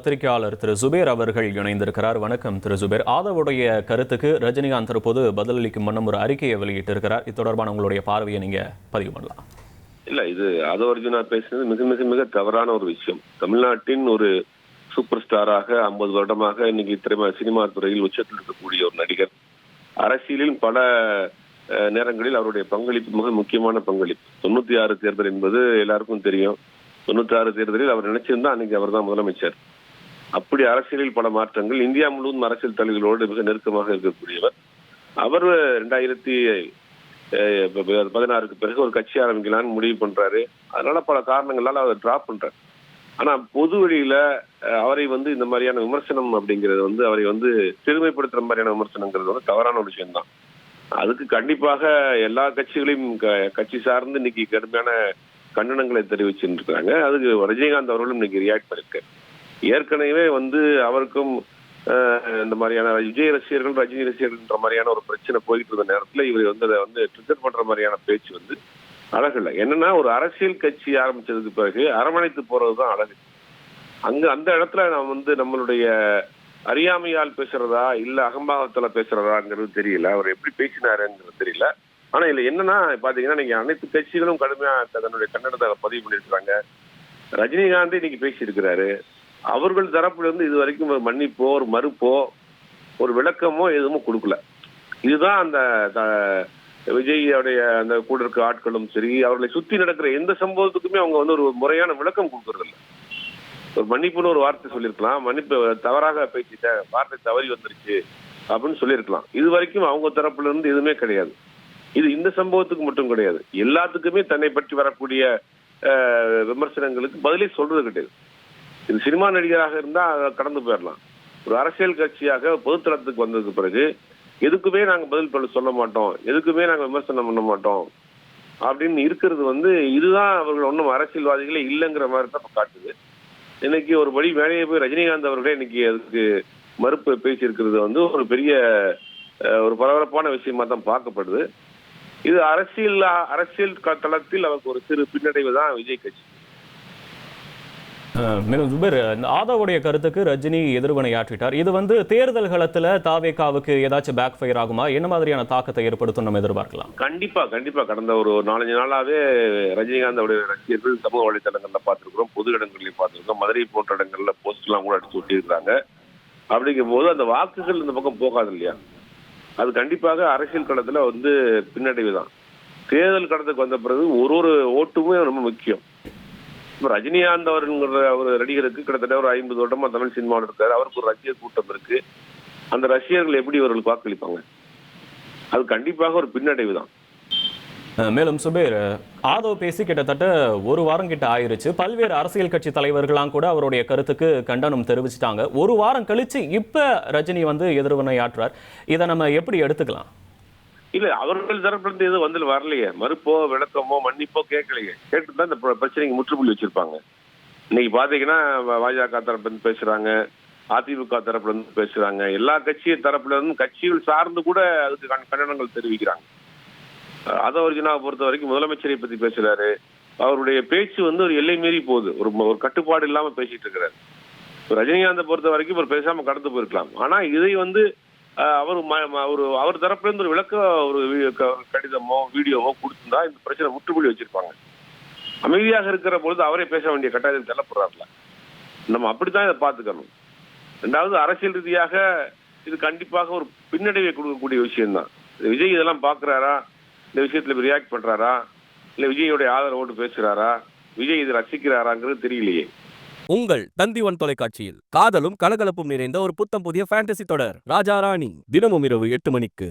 பத்திரிகையாளர் திரு சுபேர் அவர்கள் இணைந்திருக்கிறார். வணக்கம் திரு சுபேர். ஆதவுடைய கருத்துக்கு ரஜினிகாந்த் தற்போது பதிலளிக்கும் வண்ணம் ஒரு அறிக்கையை வெளியிட்டிருக்கிறார். இது தொடர்பான உங்களுடைய பார்வையை நீங்க பதிவு பண்ணலாம். இல்ல, இது ஆதவ அர்ஜுனா பேசுனது மிக மிக மிக தவறான ஒரு விஷயம். தமிழ்நாட்டின் ஒரு சூப்பர் ஸ்டாராக 50 வருடமாக இன்னைக்கு சினிமா துறையில் உச்சத்தில் இருக்கக்கூடிய ஒரு நடிகர், அரசியலில் பல நேரங்களில் அவருடைய பங்களிப்பு மிக முக்கியமான பங்களிப்பு. 96 தேர்தல் என்பது எல்லாருக்கும் தெரியும். 96 தேர்தலில் அவர் நினைச்சிருந்தா அன்னைக்கு அவர் தான் முதலமைச்சர். அப்படி அரசியலில் பல மாற்றங்கள், இந்தியா முழுவதும் அரசியல் தலைவர்களோடு மிக நெருக்கமாக இருக்கக்கூடியவர். அவர் 2016க்கு பிறகு ஒரு கட்சி ஆரம்பிக்கலான்னு முடிவு பண்றாரு. அதனால பல காரணங்களால அவர் டிராப் பண்றாரு. ஆனா பொது வழியில அவரை இந்த மாதிரியான விமர்சனம் அப்படிங்கிறது அவரை சிறுமைப்படுத்துற மாதிரியான விமர்சனங்கிறது தவறான ஒரு விஷயம் தான். அதுக்கு கண்டிப்பாக எல்லா கட்சிகளையும் கட்சி சார்ந்து இன்னைக்கு கடுமையான கண்டனங்களை தெரிவிச்சுட்டு இருக்காங்க. அதுக்கு ரஜினிகாந்த் அவர்களும் இன்னைக்கு ரியாக்ட் பண்ணிருக்காரு. ஏற்கனவே அவருக்கும் இந்த மாதிரியான விஜய் ரசிகர்கள் ரஜினி ரசிகர்கள்ன்ற மாதிரியான ஒரு பிரச்சனை போயிட்டு இருந்த நேரத்துல இவர் அதை ட்ரிகர் பண்ற மாதிரியான பேச்சு அழகு இல்லை. என்னன்னா, ஒரு அரசியல் கட்சி ஆரம்பிச்சதுக்கு பிறகு அரவணைத்து போறதுதான் அழகு. அந்த இடத்துல நாம் நம்மளுடைய அறியாமையால் பேசுறதா இல்ல அகம்பாவத்துல பேசுறதாங்கிறது தெரியல. அவர் எப்படி பேசினாருங்கிறது தெரியல. ஆனா இதுல என்னன்னா பாத்தீங்கன்னா, நீங்க அனைத்து கட்சிகளும் கடுமையா தன்னுடைய கண்டனத்தை பதிவு பண்ணிருக்காங்க. ரஜினிகாந்த் இன்னைக்கு பேசியிருக்கிறாரு. அவர்கள் தரப்புல இது வரைக்கும் ஒரு மன்னிப்போ ஒரு மறுப்போ ஒரு விளக்கமோ எதுவும் கொடுக்கல. இதுதான் அந்த விஜயோடைய அந்த கூட இருக்க ஆட்களும் சரி, அவர்களை சுத்தி நடக்கிற எந்த சம்பவத்துக்குமே அவங்க ஒரு முறையான விளக்கம் கொடுக்கறது இல்லை. ஒரு மன்னிப்புன்னு ஒரு வார்த்தை சொல்லியிருக்கலாம், மன்னிப்பு தவறாக பேசிட்ட வார்த்தை தவறி வந்துருச்சு அப்படின்னு சொல்லியிருக்கலாம். இது வரைக்கும் அவங்க தரப்புல இருந்து எதுவுமே கிடையாது. இது இந்த சம்பவத்துக்கு மட்டும் கிடையாது, எல்லாத்துக்குமே தன்னை பற்றி வரக்கூடிய விமர்சனங்களுக்கு பதிலே சொல்றது கிடையாது. இது சினிமா நடிகராக இருந்தா கடந்து போயிடலாம். ஒரு அரசியல் கட்சியாக பொதுத்தளத்துக்கு வந்ததுக்கு பிறகு எதுக்குமே நாங்க பதில் சொல்ல மாட்டோம், எதுக்குமே நாங்க விமர்சனம் பண்ண மாட்டோம் அப்படின்னு இருக்கிறது இதுதான் அவர்கள் ஒன்றும் அரசியல்வாதிகளே இல்லைங்கிற மாதிரி தான் காட்டுது. இன்னைக்கு ஒரு படி மேலேயே போய் ரஜினிகாந்த் அவர்களே இன்னைக்கு அதுக்கு மறுப்பு பேசியிருக்கிறது ஒரு பெரிய ஒரு பரபரப்பான விஷயமா தான் பார்க்கப்படுது. இது அரசியல் தளத்தில் அவருக்கு ஒரு சிறு பின்னடைவு தான் விஜய் கட்சி. இந்த ஆதவுடைய கருத்துக்கு ரஜினி எதிர்வினையாற்றிட்டார். இது தேர்தல் களத்துல தாவேகாவுக்கு ஏதாச்சும் பேக் ஃபயர் ஆகுமா? என்ன மாதிரியான தாக்கத்தை ஏற்படுத்தும் நம்ம எதிர்பார்க்கலாம்? கண்டிப்பா கடந்த ஒரு 4-5 நாளாவே ரஜினிகாந்த் அவருடைய ரசிகர்கள் சமூக வலைதளங்கள்ல பார்த்திருக்கிறோம், பொது இடங்களில் பார்த்திருக்கோம், மதுரை போன்ற இடங்கள்ல போஸ்ட் எல்லாம் கூட அடிச்சு ஒட்டியிருக்காங்க. அப்படிங்கும் போது அந்த வாக்குகள் இந்த பக்கம் போகாது இல்லையா? அது கண்டிப்பாக அரசியல் களத்துல பின்னடைவு தான். தேர்தல் களத்துக்கு வந்த பிறகு ஒரு ஓட்டுமே ரொம்ப முக்கியம். இப்ப ரஜினிகாந்த் அவருங்கிற ஒரு நடிகருக்கு கிட்டத்தட்ட ஒரு 50 வருடமா தமிழ் சினிமாவில் இருக்காரு. அவருக்கு ஒரு ரசிகர் கூட்டம் இருக்கு. அந்த ரசிகர்கள் எப்படி அவர்களுக்கு வாக்களிப்பாங்க? அது கண்டிப்பாக ஒரு பின்னடைவு தான். மேலும் சுபேர், ஆதவ் பேசி கிட்டத்தட்ட ஒரு வாரம் கிட்ட ஆயிருச்சு. பல்வேறு அரசியல் கட்சி தலைவர்களாம் கூட அவருடைய கருத்துக்கு கண்டனம் தெரிவிச்சுட்டாங்க. ஒரு வாரம் கழிச்சு இப்ப ரஜினி எதிர்வினையாற்றார். இதை நம்ம எப்படி எடுத்துக்கலாம்? இல்ல, அவர்கள் தரப்பிலிருந்து எதுவும் வரலையே. மறுப்போ விளக்கமோ மன்னிப்போ கேட்கலையே. கேட்டுதான் இந்த பிரச்சனைக்கு முற்றுப்புள்ளி வச்சிருப்பாங்க. இன்னைக்கு பாத்தீங்கன்னா பாஜக தரப்புல இருந்து பேசுறாங்க, அதிமுக தரப்புல இருந்து பேசுறாங்க, எல்லா தரப்புல இருந்து கட்சிகள் சார்ந்து கூட அதுக்கு கண்டனங்கள் தெரிவிக்கிறாங்க. ஆதவ அர்ஜுனாவை பொறுத்த வரைக்கும் முதலமைச்சரை பத்தி பேசுறாரு. அவருடைய பேச்சு ஒரு எல்லை மீறி போகுது. ஒரு கட்டுப்பாடு இல்லாம பேசிட்டு இருக்கிறாரு. ரஜினிகாந்தை பொறுத்த வரைக்கும் ஒரு பேசாம கடந்து போயிருக்கலாம். ஆனா இதை அவர் தரப்புல இருந்து ஒரு விளக்க ஒரு கடிதமோ வீடியோவோ கொடுத்திருந்தா இந்த பிரச்சனை முற்றுப்புள்ளி வச்சிருப்பாங்க. அமைதியாக இருக்கிற பொழுது அவரே பேச வேண்டிய கட்டாயத்தில் தள்ளப்படுறாருல. நம்ம அப்படித்தான் இதை பார்த்துக்கணும். ரெண்டாவது, அரசியல் ரீதியாக இது கண்டிப்பாக ஒரு பின்னடைவை கொடுக்கக்கூடிய விஷயம்தான். விஜய் இதெல்லாம் பாக்குறாரா? இந்த விஷயத்துல ரியாக்ட் பண்றாரா? இல்ல விஜயோடைய ஆதரவோடு பேசுறாரா? விஜய் இதை ரசிக்கிறாராங்கிறது தெரியலையே. உங்கள் தந்திவன் தொலைக்காட்சியில் காதலும் கலகலப்பும் நிறைந்த ஒரு புத்தம் புதிய ஃபேண்டசி தொடர் ராஜா ராணி தினமும் இரவு 8 மணிக்கு.